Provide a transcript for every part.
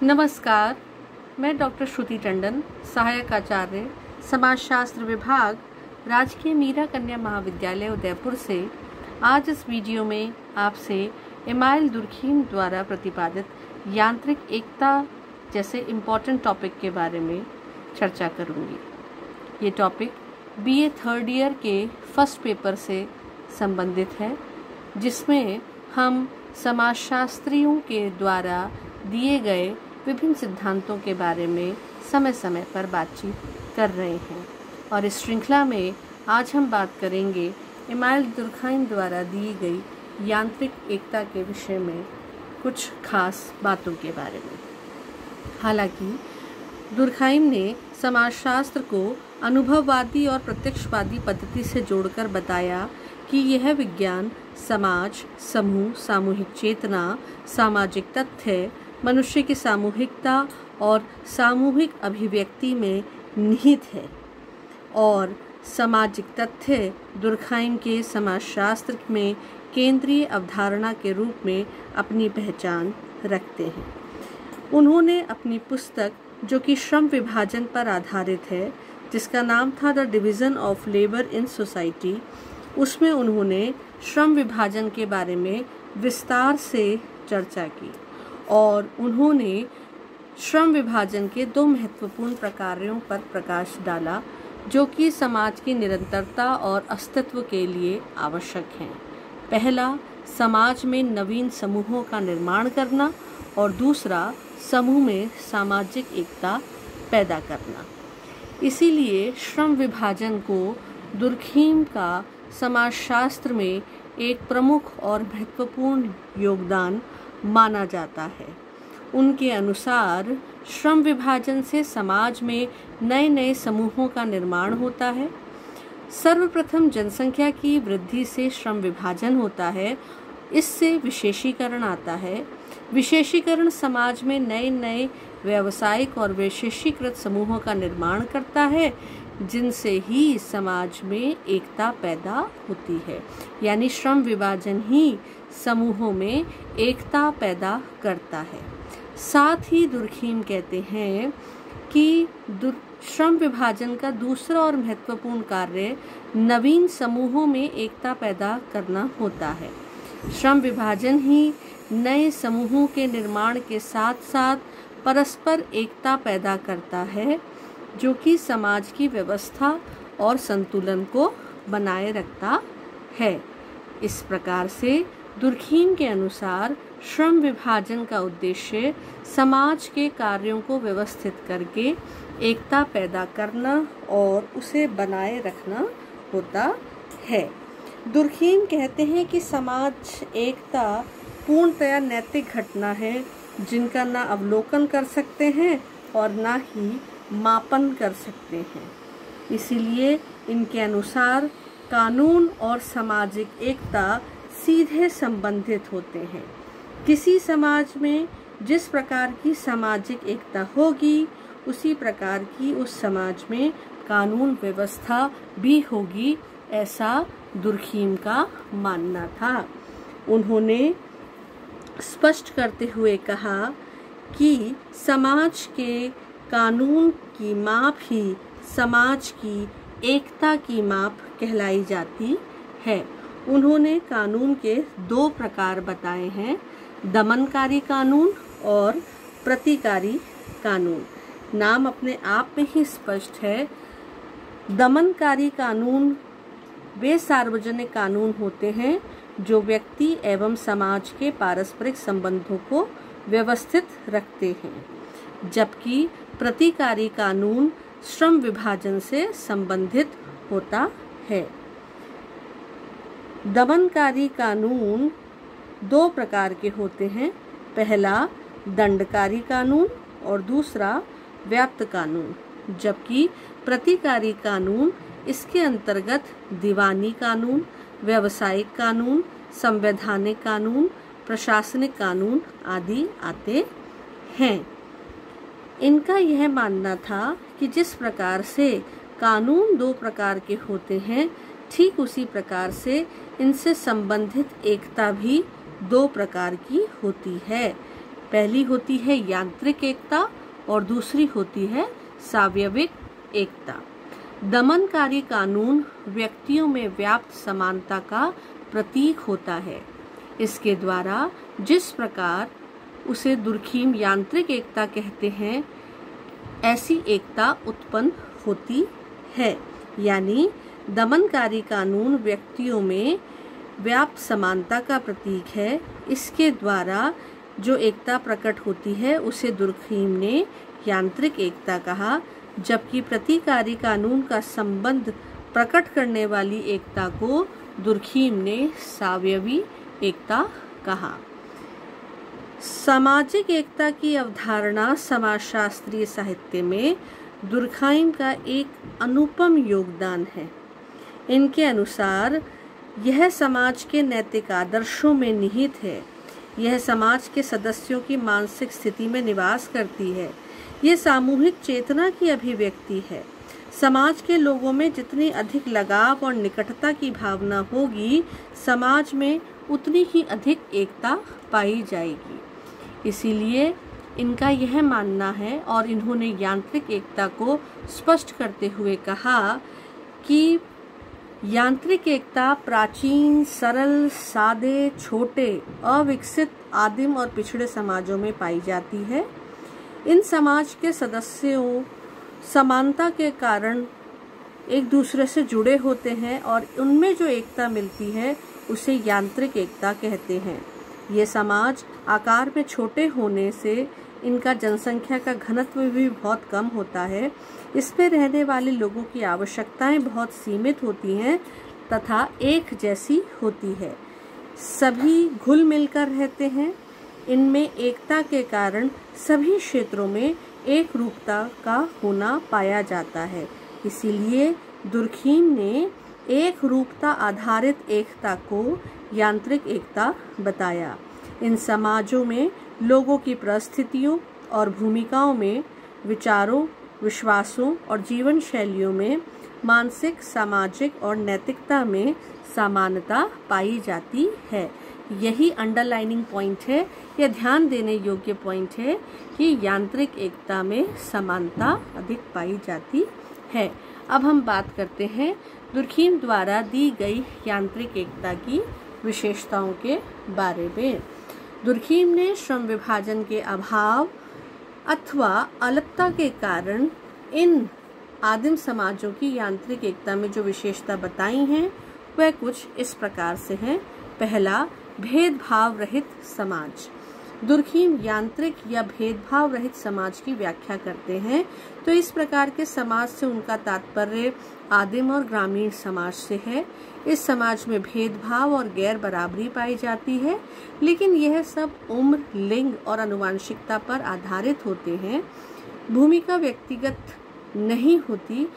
नमस्कार, मैं डॉक्टर श्रुति टंडन, सहायक आचार्य समाजशास्त्र विभाग, राजकीय मीरा कन्या महाविद्यालय उदयपुर से आज इस वीडियो में आपसे इमाइल दुर्खीम द्वारा प्रतिपादित यांत्रिक एकता जैसे इम्पॉर्टेंट टॉपिक के बारे में चर्चा करूंगी। ये टॉपिक बीए थर्ड ईयर के फर्स्ट पेपर से संबंधित है, जिसमें हम समाजशास्त्रियों के द्वारा दिए गए विभिन्न सिद्धांतों के बारे में समय समय पर बातचीत कर रहे हैं। और इस श्रृंखला में आज हम बात करेंगे इमाइल दुर्खीम द्वारा दी गई यांत्रिक एकता के विषय में कुछ खास बातों के बारे में। हालांकि दुर्खीम ने समाजशास्त्र को अनुभववादी और प्रत्यक्षवादी पद्धति से जोड़कर बताया कि यह विज्ञान समाज, समूह, सामूहिक चेतना, सामाजिक तथ्य, मनुष्य की सामूहिकता और सामूहिक अभिव्यक्ति में निहित है और सामाजिक तथ्य दुर्खीम के समाजशास्त्र में केंद्रीय अवधारणा के रूप में अपनी पहचान रखते हैं। उन्होंने अपनी पुस्तक, जो कि श्रम विभाजन पर आधारित है, जिसका नाम था the division of labour in society, उसमें उन्होंने श्रम विभाजन के बारे में विस्तार से चर्चा की और उन्होंने श्रम विभाजन के दो महत्वपूर्ण प्रकारों पर प्रकाश डाला, जो कि समाज की निरंतरता और अस्तित्व के लिए आवश्यक हैं। पहला, समाज में नवीन समूहों का निर्माण करना और दूसरा, समूह में सामाजिक एकता पैदा करना। इसीलिए श्रम विभाजन को दुर्खीम का समाजशास्त्र में एक प्रमुख और महत्वपूर्ण योगदान माना जाता है। उनके अनुसार श्रम विभाजन से समाज में नए नए समूहों का निर्माण होता है। सर्वप्रथम जनसंख्या की वृद्धि से श्रम विभाजन होता है, इससे विशेषीकरण आता है। विशेषीकरण समाज में नए नए व्यावसायिक और विशेषीकृत समूहों का निर्माण करता है, जिनसे ही समाज में एकता पैदा होती है। यानी श्रम विभाजन ही समूहों में एकता पैदा करता है। साथ ही दुर्खीम कहते हैं कि श्रम विभाजन का दूसरा और महत्वपूर्ण कार्य नवीन समूहों में एकता पैदा करना होता है। श्रम विभाजन ही नए समूहों के निर्माण के साथ साथ परस्पर एकता पैदा करता है, जो कि समाज की व्यवस्था और संतुलन को बनाए रखता है। इस प्रकार से दुर्खीम के अनुसार श्रम विभाजन का उद्देश्य समाज के कार्यों को व्यवस्थित करके एकता पैदा करना और उसे बनाए रखना होता है। दुर्खीम कहते हैं कि समाज एकता पूर्णतया नैतिक घटना है, जिनका ना अवलोकन कर सकते हैं और ना ही मापन कर सकते हैं। इसीलिए इनके अनुसार कानून और सामाजिक एकता सीधे संबंधित होते हैं। किसी समाज में जिस प्रकार की सामाजिक एकता होगी, उसी प्रकार की उस समाज में कानून व्यवस्था भी होगी, ऐसा दुर्खीम का मानना था। उन्होंने स्पष्ट करते हुए कहा कि समाज के कानून की माप ही समाज की एकता की माप कहलाई जाती है। उन्होंने कानून के दो प्रकार बताए हैं, दमनकारी कानून और प्रतिकारी कानून। नाम अपने आप में ही स्पष्ट है। दमनकारी कानून वे सार्वजनिक कानून होते हैं जो व्यक्ति एवं समाज के पारस्परिक संबंधों को व्यवस्थित रखते हैं, जबकि प्रतिकारी कानून श्रम विभाजन से संबंधित होता है। दमनकारी कानून दो प्रकार के होते हैं, पहला दंडकारी कानून और दूसरा व्याप्त कानून, जबकि प्रतिकारी कानून इसके अंतर्गत दीवानी कानून, व्यावसायिक कानून, संवैधानिक कानून, प्रशासनिक कानून आदि आते हैं। इनका यह मानना था कि जिस प्रकार से कानून दो प्रकार के होते हैं, ठीक उसी प्रकार से इनसे संबंधित एकता भी दो प्रकार की होती है। पहली होती है यांत्रिक एकता और दूसरी होती है सावयविक एकता। दमनकारी कानून व्यक्तियों में व्याप्त समानता का प्रतीक होता है। इसके द्वारा जिस प्रकार उसे दुर्खीम यांत्रिक एकता कहते हैं, ऐसी एकता उत्पन्न होती है। यानी दमनकारी कानून व्यक्तियों में व्याप्त समानता का प्रतीक है। इसके द्वारा जो एकता प्रकट होती है उसे दुर्खीम ने यांत्रिक एकता कहा, जबकि प्रतिकारी कानून का संबंध प्रकट करने वाली एकता को दुर्खीम ने सावयवी एकता कहा। सामाजिक एकता की अवधारणा समाजशास्त्रीय साहित्य में दुर्खीम का एक अनुपम योगदान है। इनके अनुसार यह समाज के नैतिक आदर्शों में निहित है। यह समाज के सदस्यों की मानसिक स्थिति में निवास करती है। यह सामूहिक चेतना की अभिव्यक्ति है। समाज के लोगों में जितनी अधिक लगाव और निकटता की भावना होगी, समाज में उतनी ही अधिक एकता पाई जाएगी। इसीलिए इनका यह मानना है और इन्होंने यांत्रिक एकता को स्पष्ट करते हुए कहा कि यांत्रिक एकता प्राचीन, सरल, सादे, छोटे, अविकसित, आदिम और पिछड़े समाजों में पाई जाती है। इन समाज के सदस्यों समानता के कारण एक दूसरे से जुड़े होते हैं और उनमें जो एकता मिलती है उसे यांत्रिक एकता कहते हैं। ये समाज आकार में छोटे होने से इनका जनसंख्या का घनत्व भी बहुत कम होता है। इसमें रहने वाले लोगों की आवश्यकताएं बहुत सीमित होती हैं तथा एक जैसी होती है। सभी घुल मिलकर रहते हैं। इनमें एकता के कारण सभी क्षेत्रों में एक रूपता का होना पाया जाता है। इसीलिए दुर्खीम ने एक रूपता आधारित एकता को यांत्रिक एकता बताया। इन समाजों में लोगों की परिस्थितियों और भूमिकाओं में, विचारों, विश्वासों और जीवन शैलियों में, मानसिक, सामाजिक और नैतिकता में समानता पाई जाती है। यही अंडरलाइनिंग पॉइंट है, यह ध्यान देने योग्य पॉइंट है कि यांत्रिक एकता में समानता अधिक पाई जाती है। अब हम बात करते हैं दुर्खीम द्वारा दी गई यांत्रिक एकता की विशेषताओं के बारे में। दुर्खीम ने श्रम विभाजन के अभाव अथवा अल्पता के कारण इन आदिम समाजों की यांत्रिक एकता में जो विशेषता बताई हैं वह कुछ इस प्रकार से हैं। पहला, भेदभाव रहित समाज। दुर्खीम यांत्रिक या भेदभाव रहित समाज की व्याख्या करते हैं, तो इस प्रकार के समाज से उनका तात्पर्य आदिम और ग्रामीण समाज से है। इस समाज में भेदभाव और गैर बराबरी पाई जाती है, लेकिन यह सब उम्र, लिंग और आनुवंशिकता पर आधारित होते हैं। भूमिका व्यक्तिगत नहीं होती,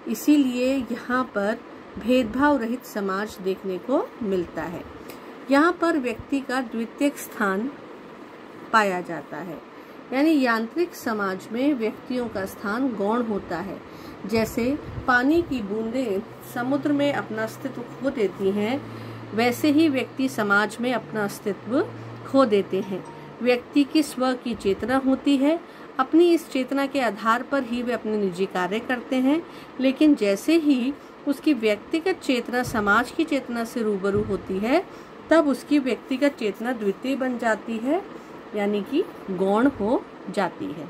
इसीलिए यहाँ पर भेदभाव रहित समाज देखने को मिलता है। यहाँ पर व्यक्ति का द्वितीयक स्थान पाया जाता है। यानी यांत्रिक समाज में व्यक्तियों का स्थान गौण होता है। जैसे पानी की बूंदें समुद्र में अपना अस्तित्व खो देती हैं, वैसे ही व्यक्ति समाज में अपना अस्तित्व खो देते हैं। व्यक्ति की स्व की चेतना होती है, अपनी इस चेतना के आधार पर ही वे अपने निजी कार्य करते हैं, लेकिन जैसे ही उसकी व्यक्तिगत चेतना समाज की चेतना से रूबरू होती है, तब उसकी व्यक्तिगत चेतना द्वितीय बन जाती है, यानी कि गौण हो जाती है।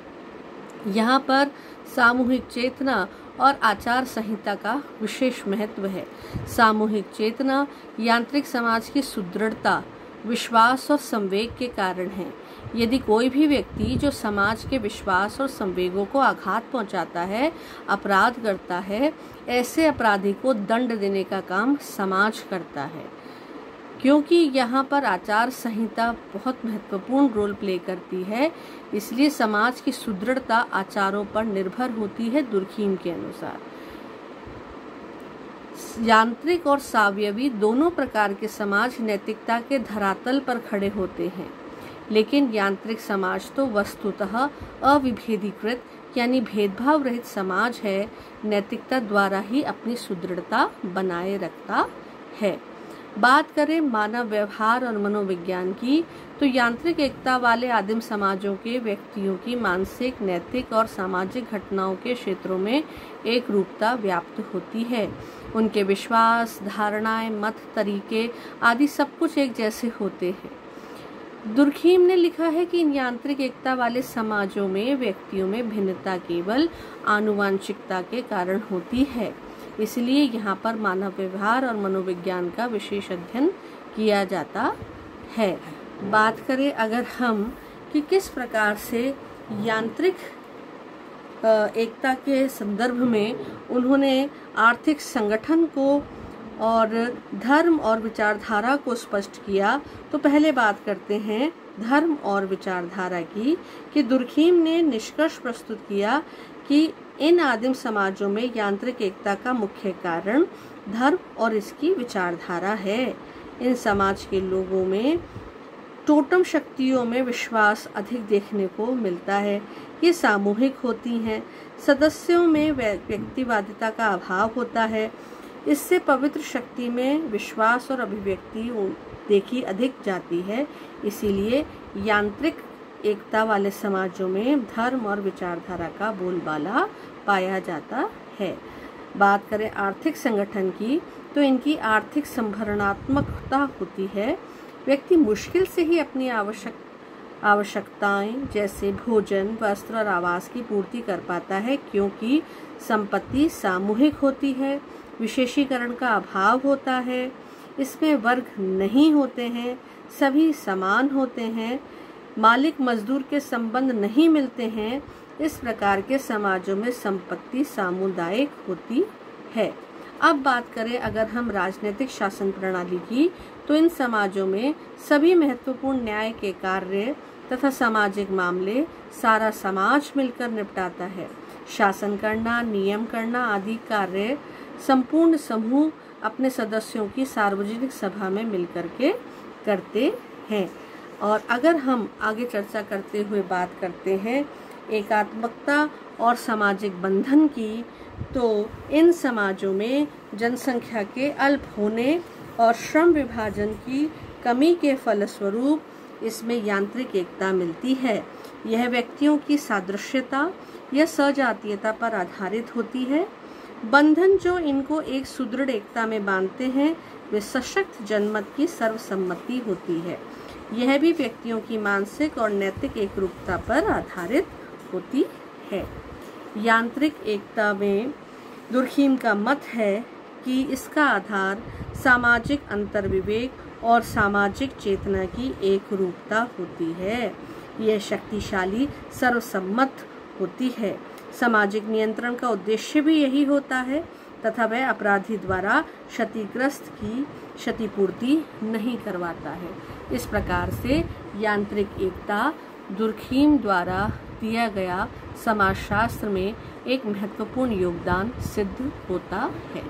यहाँ पर सामूहिक चेतना और आचार संहिता का विशेष महत्व है। सामूहिक चेतना यांत्रिक समाज की सुदृढ़ता, विश्वास और संवेग के कारण है। यदि कोई भी व्यक्ति जो समाज के विश्वास और संवेगों को आघात पहुंचाता है, अपराध करता है, ऐसे अपराधी को दंड देने का काम समाज करता है। क्योंकि यहाँ पर आचार संहिता बहुत महत्वपूर्ण रोल प्ले करती है, इसलिए समाज की सुदृढ़ता आचारों पर निर्भर होती है। दुर्खीम के अनुसार यांत्रिक और सावयवी दोनों प्रकार के समाज नैतिकता के धरातल पर खड़े होते हैं, लेकिन यांत्रिक समाज तो वस्तुतः अविभेदीकृत यानी भेदभाव रहित समाज है, नैतिकता द्वारा ही अपनी सुदृढ़ता बनाए रखता है। बात करें मानव व्यवहार और मनोविज्ञान की, तो यांत्रिक एकता वाले आदिम समाजों के व्यक्तियों की मानसिक, नैतिक और सामाजिक घटनाओं के क्षेत्रों में एक रूपता व्याप्त होती है। उनके विश्वास, धारणाएं, मत, तरीके आदि सब कुछ एक जैसे होते हैं। दुर्खीम ने लिखा है कि इन यांत्रिक एकता वाले समाजों में व्यक्तियों में भिन्नता केवल आनुवांशिकता के कारण होती है, इसलिए यहाँ पर मानव व्यवहार और मनोविज्ञान का विशेष अध्ययन किया जाता है। बात करें अगर हम कि किस प्रकार से यांत्रिक एकता के संदर्भ में उन्होंने आर्थिक संगठन को और धर्म और विचारधारा को स्पष्ट किया, तो पहले बात करते हैं धर्म और विचारधारा की, कि दुर्खीम ने निष्कर्ष प्रस्तुत किया कि इन आदिम समाजों में यांत्रिक एकता का मुख्य कारण धर्म और इसकी विचारधारा है। इन समाज के लोगों में टोटम शक्तियों में विश्वास अधिक देखने को मिलता है। ये सामूहिक होती हैं। सदस्यों में व्यक्तिवादिता का अभाव होता है। इससे पवित्र शक्ति में विश्वास और अभिव्यक्ति देखी अधिक जाती है। इसीलिए यांत्रिक एकता वाले समाजों में धर्म और विचारधारा का बोलबाला पाया जाता है। बात करें आर्थिक संगठन की, तो इनकी आर्थिक संभरणात्मकता होती है। व्यक्ति मुश्किल से ही अपनी आवश्यकताएं जैसे भोजन, वस्त्र और आवास की पूर्ति कर पाता है, क्योंकि संपत्ति सामूहिक होती है। विशेषीकरण का अभाव होता है। इसमें वर्ग नहीं होते हैं, सभी समान होते हैं। मालिक मजदूर के संबंध नहीं मिलते हैं। इस प्रकार के समाजों में संपत्ति सामुदायिक होती है। अब बात करें अगर हम राजनीतिक शासन प्रणाली की, तो इन समाजों में सभी महत्वपूर्ण न्याय के कार्य तथा सामाजिक मामले सारा समाज मिलकर निपटाता है। शासन करना, नियम करना आदि कार्य संपूर्ण समूह अपने सदस्यों की सार्वजनिक सभा में मिलकर के करते हैं। और अगर हम आगे चर्चा करते हुए बात करते हैं एकात्मकता और सामाजिक बंधन की, तो इन समाजों में जनसंख्या के अल्प होने और श्रम विभाजन की कमी के फलस्वरूप इसमें यांत्रिक एकता मिलती है। यह व्यक्तियों की सादृश्यता या सजातीयता पर आधारित होती है। बंधन जो इनको एक सुदृढ़ एकता में बांधते हैं, वे सशक्त जनमत की सर्वसम्मति होती है। यह भी व्यक्तियों की मानसिक और नैतिक एकरूपता पर आधारित होती है। यांत्रिक एकता में दुर्खीम का मत है कि इसका आधार सामाजिक अंतर्विवेक और सामाजिक चेतना की एकरूपता होती है। यह शक्तिशाली सर्वसम्मत होती है। सामाजिक नियंत्रण का उद्देश्य भी यही होता है तथा वह अपराधी द्वारा क्षतिग्रस्त की क्षतिपूर्ति नहीं करवाता है। इस प्रकार से यांत्रिक एकता दुर्खीम द्वारा दिया गया समाजशास्त्र में एक महत्वपूर्ण योगदान सिद्ध होता है।